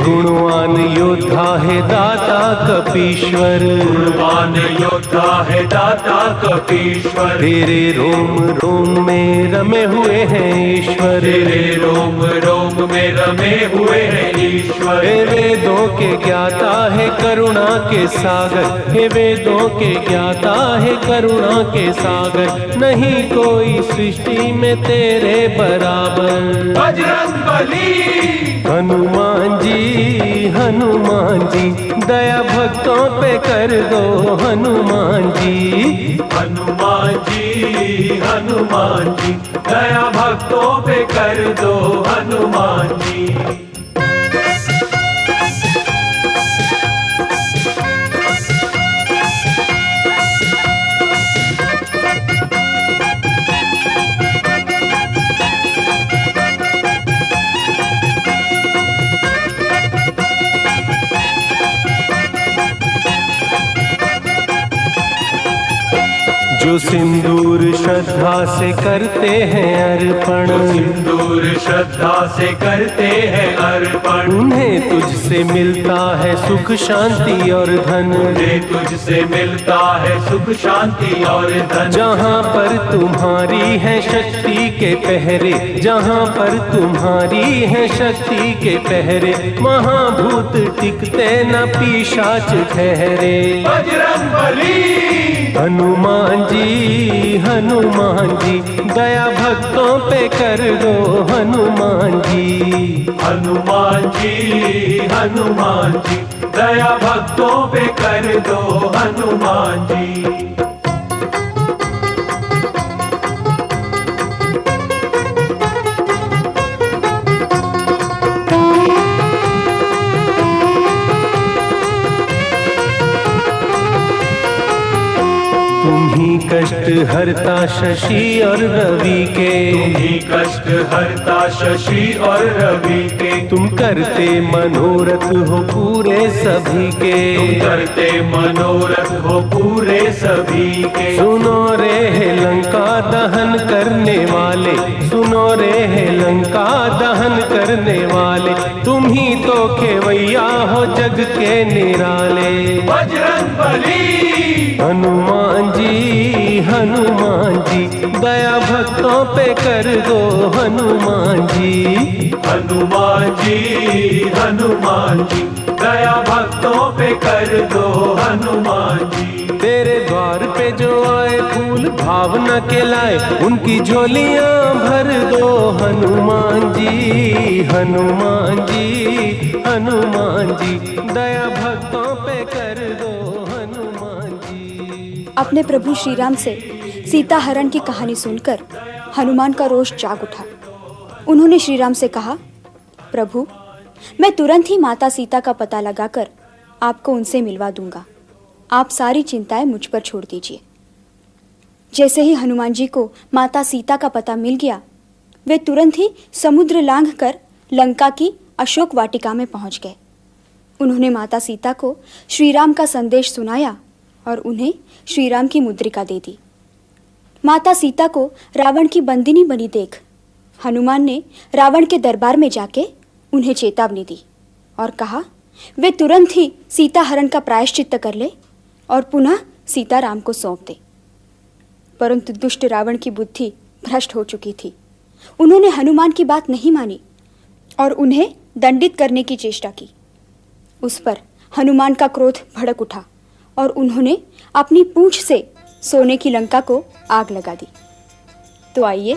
गुणवान योद्धा है दाता कपीश्वर, गुणवान योद्धा है दाता कपीश्वर। तेरे रोम रोम में रमे हुए हैं ईश्वर, तेरे रोम रोम में रमे हुए हैं ईश्वर। हे वेदों के ज्ञाता है करुणा के सागर, हे वेदों के ज्ञाता है करुणा के सागर। नहीं कोई सृष्टि में तेरे बराबर, बजरंगबली। हनुमान जी दया भक्तों पे कर दो हनुमान जी, हनुमान जी दया भक्तों पे कर दो हनुमान जी। जो सिंदूर श्रद्धा से करते हैं अर्पण, सिंदूर श्रद्धा से करते हैं अर्पण। उन्हें तुझसे मिलता है सुख शांति और धन, उन्हें तुझसे मिलता है सुख शांति और धन। जहाँ पर तुम्हारी है शक्ति के पहरे, जहाँ पर तुम्हारी है शक्ति के पहरे। महाभूत टिकते न पिशाच ठहरे, बजरंगबली। हनुमान जी हनुमान जी, दया भक्तों पे कर दो हनुमान जी। हनुमान जी, हनुमान जी, दया भक्तों पे कर दो हनुमान जी। तुम्ही कष्ट हरता शशि और रवि के, तुम्ही कष्ट हरता शशि और रवि के। तुम करते मनोरथ हो पूरे सभी के, तुम करते मनोरथ हो पूरे सभी के। सुनो रे हे लंका दहन करने वाले, सुनो रे हे लंका दहन करने वाले, तुम ही तो खेवैया हो जग के निराले। बजरंगबली हनुमान जी, हनुमान जी, दया भक्तों पे कर दो हनुमान जी। हनुमान जी, हनुमान जी, दया भक्तों पे कर दो हनुमान जी। तेरे द्वार पे जो आए फूल भावना के लाए, उनकी झोलियां भर दो हनुमान जी। हनुमान जी, हनुमान जी, दया भक्तों पे कर दो हनुमान जी। अपने प्रभु श्री राम से सीता हरण की कहानी सुनकर हनुमान का रोष जाग उठा। उन्होंने श्री राम से कहा, प्रभु, मैं तुरंत ही माता सीता का पता लगाकर आपको उनसे मिलवा दूंगा। आप सारी चिंताएं मुझ पर छोड़ दीजिए। जैसे ही हनुमान जी को माता सीता का पता मिल गया, वे तुरंत ही समुद्र लांघकर लंका की अशोक वाटिका में पहुंच गए। उन्होंने माता सीता को श्री राम का संदेश सुनाया और उन्हें श्री राम की मुद्रिका दे दी। माता सीता को रावण की बंदिनी बनी देख हनुमान ने रावण के दरबार में जाके उन्हें चेतावनी दी और कहा, वे तुरंत ही सीता हरण का प्रायश्चित्त कर ले और पुनः सीता राम को सौंप दे। परंतु दुष्ट रावण की बुद्धि भ्रष्ट हो चुकी थी। उन्होंने हनुमान की बात नहीं मानी और उन्हें दंडित करने की चेष्टा की। उस पर हनुमान का क्रोध भड़क उठा और उन्होंने अपनी पूंछ से सोने की लंका को आग लगा दी। तो आइए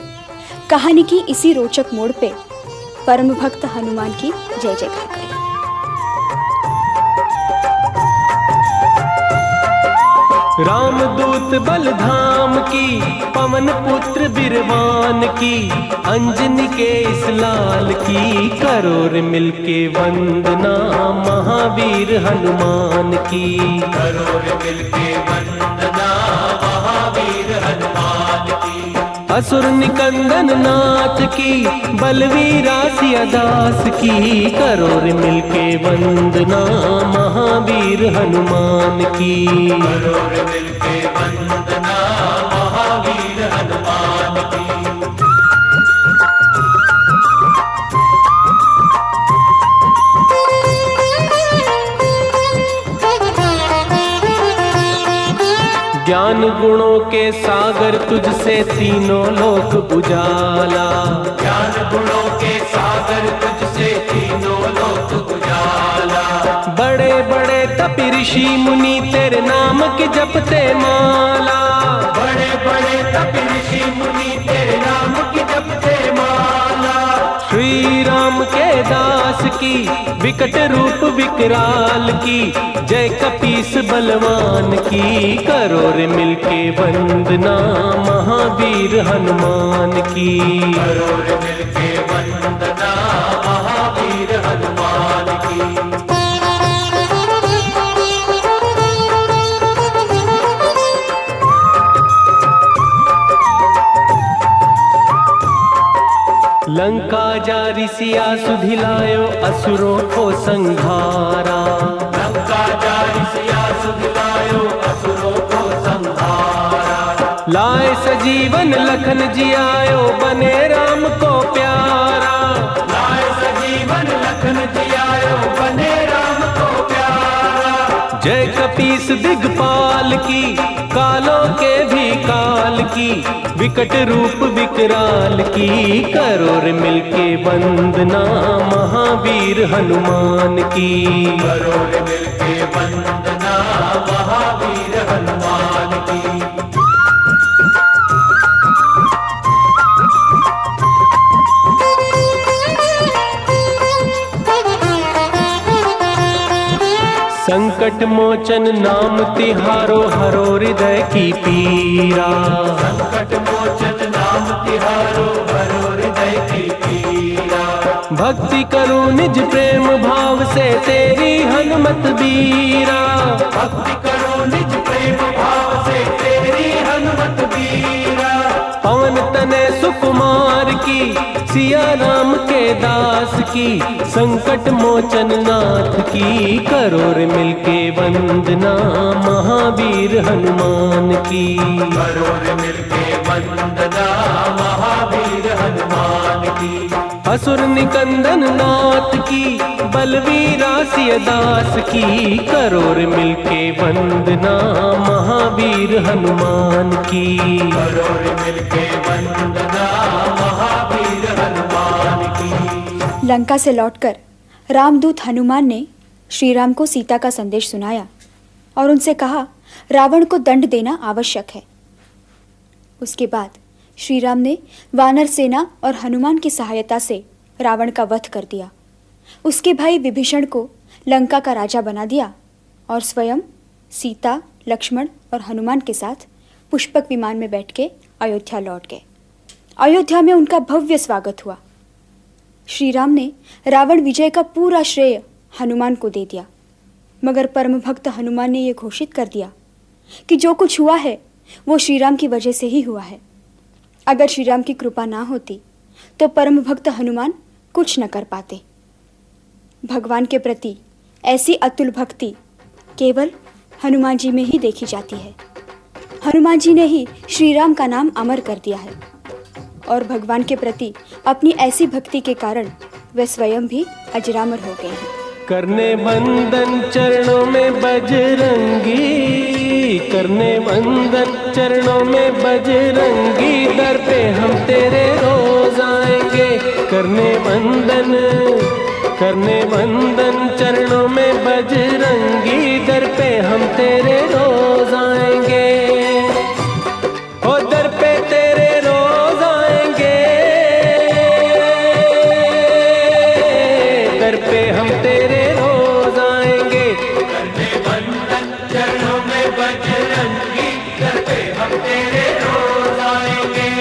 कहानी की इसी रोचक मोड़ पे परम भक्त हनुमान की जय जयकार करें। रामदूत बलधाम की, पवन पुत्र बिरवान की, अंजनी के इस लाल की, करो रे मिलके वंदना महावीर हनुमान की। करो रे मिलके वंदना महावीर हनुमान की। असुर निकंदन नाथ की, बलवीरा सियादास की, करो रे मिलके वंदना महावीर हनुमान की। करो रे मिलके वंदना महावीर हनुमान की। ज्ञान गुणों के सागर तुझसे तीनों लोक उजाला। ज्ञान गुणों के सागर तुझसे तीनों लोक उजाला। बड़े बड़े तपि ऋषि मुनि तेरे नाम की जपते माला। बड़े बड़े तपि ऋषि मुनि तेरे नाम की जपते माला। श्री राम के दास की, विकट रूप विकराल की, जय कपीस बलवान की, करो रे मिलके वंदना महावीर हनुमान की। करो रे मिलके वंदना महावीर हनुमान की। लंका जारी सिया सुधिलायो असुरों को संहारा। लंका जारी सिया सुधिलायो असुरों को संहारा। लाए सजीवन लखन जियायो बने राम को प्यारा। लाए सजीवन लखन जियायो बने राम को प्यारा। जय कपीस दिगपाल की, कालों के भी काल की, विकट रूप विकराल की, करो रे मिलके वंदना महावीर हनुमान की। करो रे मिलके वंदना महावीर हनुमान की। संकट मोचन नाम तिहारो हरो हृदय की पीरा। संकट मोचन नाम तिहारो हरो हृदय की पीरा। भक्ति करूं निज प्रेम भाव से तेरी हनुमत बीरा। भक्ति करो निज प्रेम भाव से तेरी हनुमत बीरा। पवन तने सुकुमार की सिया राम के दास की संकट मोचन नाथ की करो रे मिलके वंदना महावीर हनुमान की। करो रे मिलके वंदना महावीर हनुमान की। असुर निकंदन नाथ की बलवीरा सिय दास की करो रे मिलके वंदना महावीर हनुमान की। करो रे मिलके वंदना महावीर हनुमान की। लंका से लौटकर रामदूत हनुमान ने श्री राम को सीता का संदेश सुनाया और उनसे कहा रावण को दंड देना आवश्यक है। उसके बाद श्री राम ने वानर सेना और हनुमान की सहायता से रावण का वध कर दिया। उसके भाई विभीषण को लंका का राजा बना दिया और स्वयं सीता, लक्ष्मण और हनुमान के साथ पुष्पक विमान में बैठ के अयोध्या लौट गए। अयोध्या में उनका भव्य स्वागत हुआ। श्री राम ने रावण विजय का पूरा श्रेय हनुमान को दे दिया, मगर परम भक्त हनुमान ने यह घोषित कर दिया कि जो कुछ हुआ है वो श्री राम की वजह से ही हुआ है। अगर श्री राम की कृपा ना होती तो परम भक्त हनुमान कुछ न कर पाते। भगवान के प्रति ऐसी अतुल भक्ति केवल हनुमान जी में ही देखी जाती है। हनुमान जी ने ही श्री राम का नाम अमर कर दिया है और भगवान के प्रति अपनी ऐसी भक्ति के कारण वे स्वयं भी अजरामर हो गए हैं। करने वंदन चरणों में बजरंगी, करने वंदन चरणों में बजरंगी, दर पे हम तेरे रोज आएंगे। करने वंदन चरणों में बजरंगी, दर पे हम तेरे रोज आएंगे। ओ दर पे तेरे रोज आएंगे, दर पे हम तेरे रोज आएंगे। करने वंदन चरणों में बजरंगी, दर पे हम तेरे रोज आएंगे।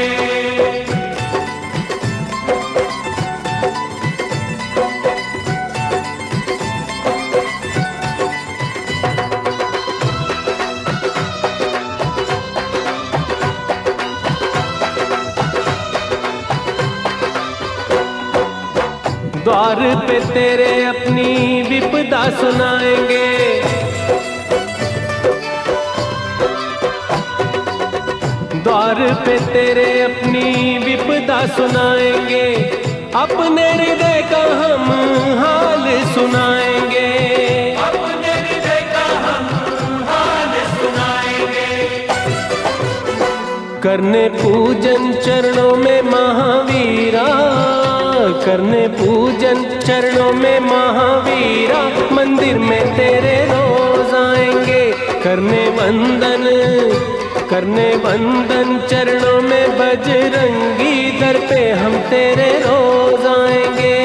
द्वार पे तेरे अपनी विपदा सुनाएंगे। द्वार पे तेरे अपनी विपदा सुनाएंगे, अपने हृदय का हम हाल सुनाएंगे। अपने हृदय का हम हाल सुनाएंगे। करने पूजन चरणों में महावीरा, करने पूजन चरणों में महावीरा, मंदिर में तेरे रोज आएंगे। करने वंदन चरणों में बजरंगी, दर पे हम तेरे रोज आएंगे।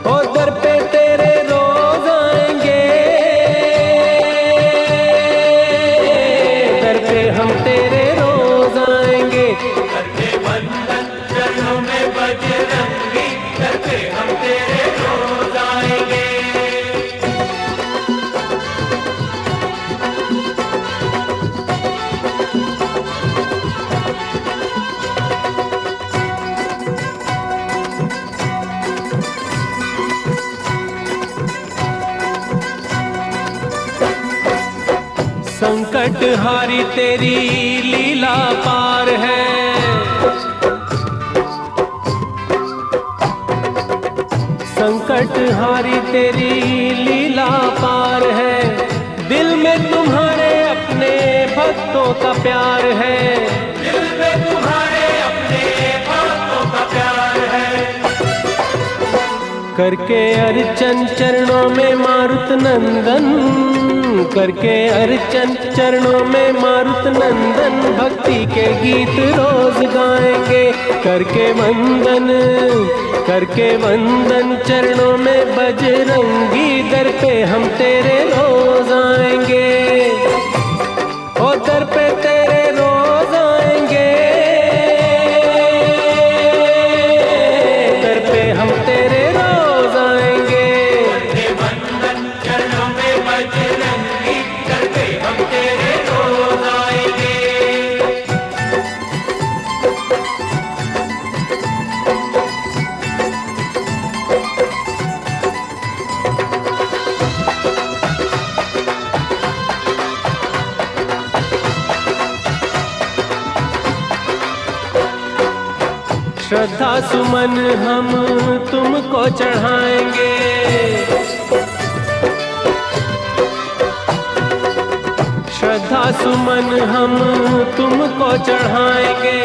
ओ दर पे तेरे रोज आएंगे, दर पे हम तेरे रोज आएंगे। करने वंदन चरणों में बजरंगी, दर पे हम तेरे रोज आएंगे। संकट हारी तेरी लीला पार है, संकट हारी तेरी लीला पार है। दिल में तुम्हारे अपने भक्तों का प्यार है, दिल में तुम्हारे अपने भक्तों का प्यार है। करके अर्चन चरणों में मारुत नंदन, करके अर्चन चरणों में मारुत नंदन, भक्ति के गीत रोज गाएंगे। करके वंदन चरणों में बजरंगी, दर पे हम तेरे रोज आएंगे। ओ दर पे तेरे रोज आएंगे, दर पे हम तेरे रोज आएंगे। करके वंदन चरणों में बजरंगी, दर पे हम तेरे रोज आएंगे। श्रद्धा सुमन हम तुमको चढ़ाएंगे, श्रद्धा सुमन हम तुमको चढ़ाएंगे।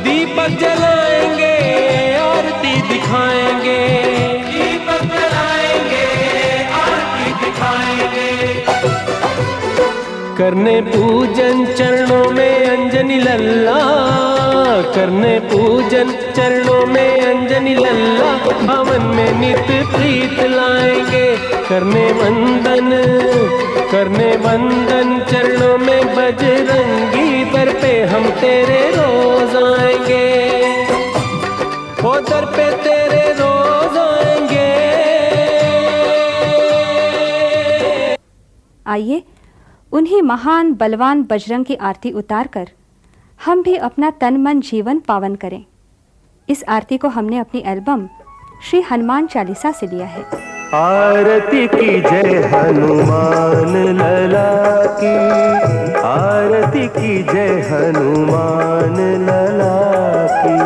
दीपक जलाएंगे, आरती दिखाएंगे, दीपक जलाएंगे, आरती दिखाएंगे। करने पूजन चरणों में अंजनी लल्ला, करने पूजन चरणों में अंजनी लल्ला, भवन में नित प्रीत लाएंगे। करने वंदन चरणों में बजरंगी, दर पे हम तेरे रोज आएंगे। ओ दर पे तेरे रोज आएंगे। आइए उन्हीं महान बलवान बजरंग की आरती उतारकर हम भी अपना तन मन जीवन पावन करें। इस आरती को हमने अपनी एल्बम श्री हनुमान चालीसा से लिया है। आरती की जय हनुमान लला की, आरती की जय हनुमान लला की,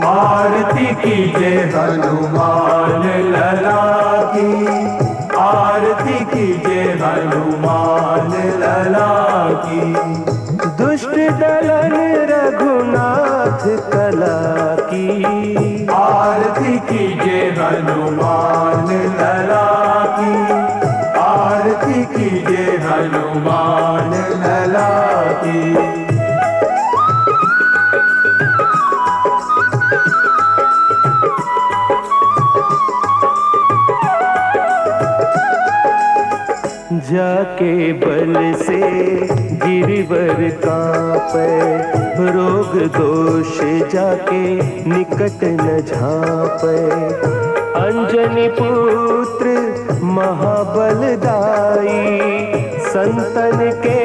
आरती की जय हनुमान लला की, आरती की जय हनुमान लला की। दुष्ट दलन रघुनाथ कला की, आरती की जय हनुमान लला की, आरती की जय हनुमान लला की। जाके बल से गिरिवर कांपे, रोग दोष जाके निकट न झांपे। अंजनी पुत्र महाबलदाई, संतन के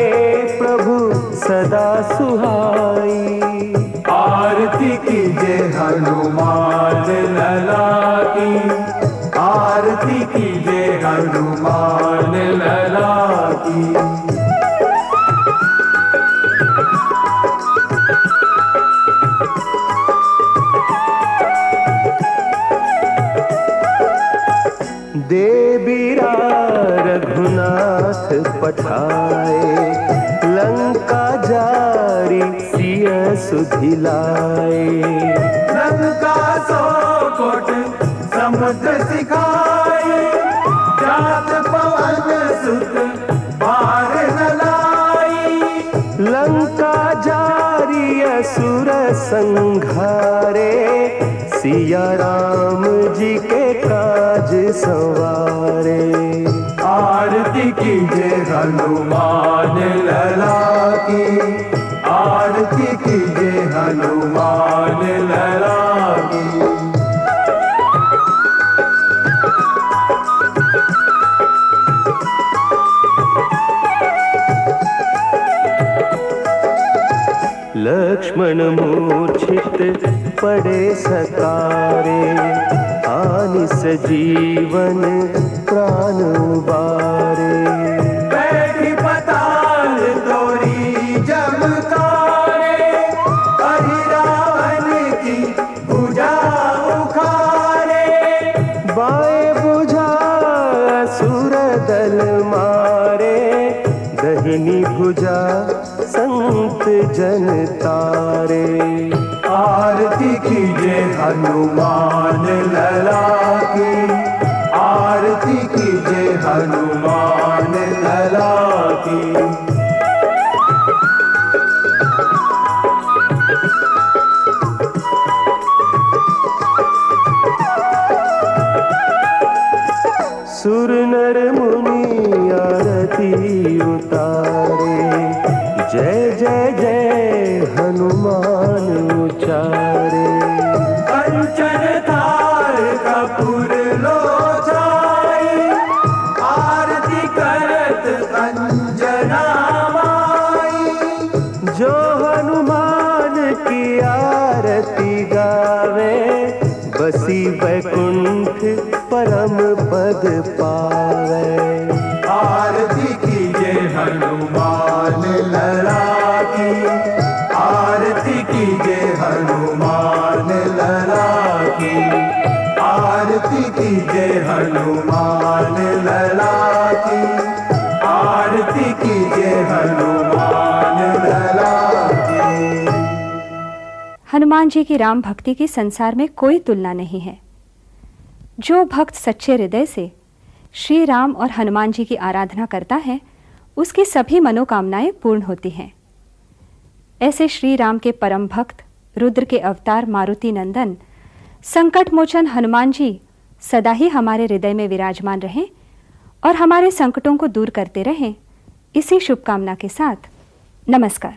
प्रभु सदा सुहाई। आरती की जय हनुमान लला की, आरती की जय हनुमान लला की। देवीरा रघुनाथ पठाए, लंका जारी सिय सुधिलाए। लंका सो कोट समुद्र सिखाए, जात पवन सुत पार न लाई। लंका जारी असुर संघारे, सिया राम जी के काज संवारे। आरती की जय हनुमान लला की, आरती की जय हनुमान लला की। लक्ष्मण मूर्छित पड़े सतारे, आनि सजीवन प्राण उबारे। बैठी पताल तोरी जमकारे, अहि रावण की भुजा उखारे। बाएं भुजा असुर दल मारे, दहिनी भुजा संत जन तारे। आरती की जय हनुमान लला की, आरती कीजिए हनुमान लला की। सुर नर मुनि आरती उतारे, जय जय जय हनुमान उचारे। कंचन थार कपूर लोचाई, आरती करत अंजना माई। जो हनुमान की आरती गावे, बसी वैकुंठ परम पद पावे। आरती कीजिए हनुमान लला की, आरती कीजिए हनुमान लला की, आरती कीजिए हनुमान लला की, आरती कीजिए हनुमान लला की। हनुमान जी की राम भक्ति की संसार में कोई तुलना नहीं है। जो भक्त सच्चे हृदय से श्री राम और हनुमान जी की आराधना करता है, उसकी सभी मनोकामनाएं पूर्ण होती हैं। ऐसे श्री राम के परम भक्त रुद्र के अवतार मारुति नंदन संकट मोचन हनुमान जी सदा ही हमारे हृदय में विराजमान रहें और हमारे संकटों को दूर करते रहें। इसी शुभकामना के साथ नमस्कार।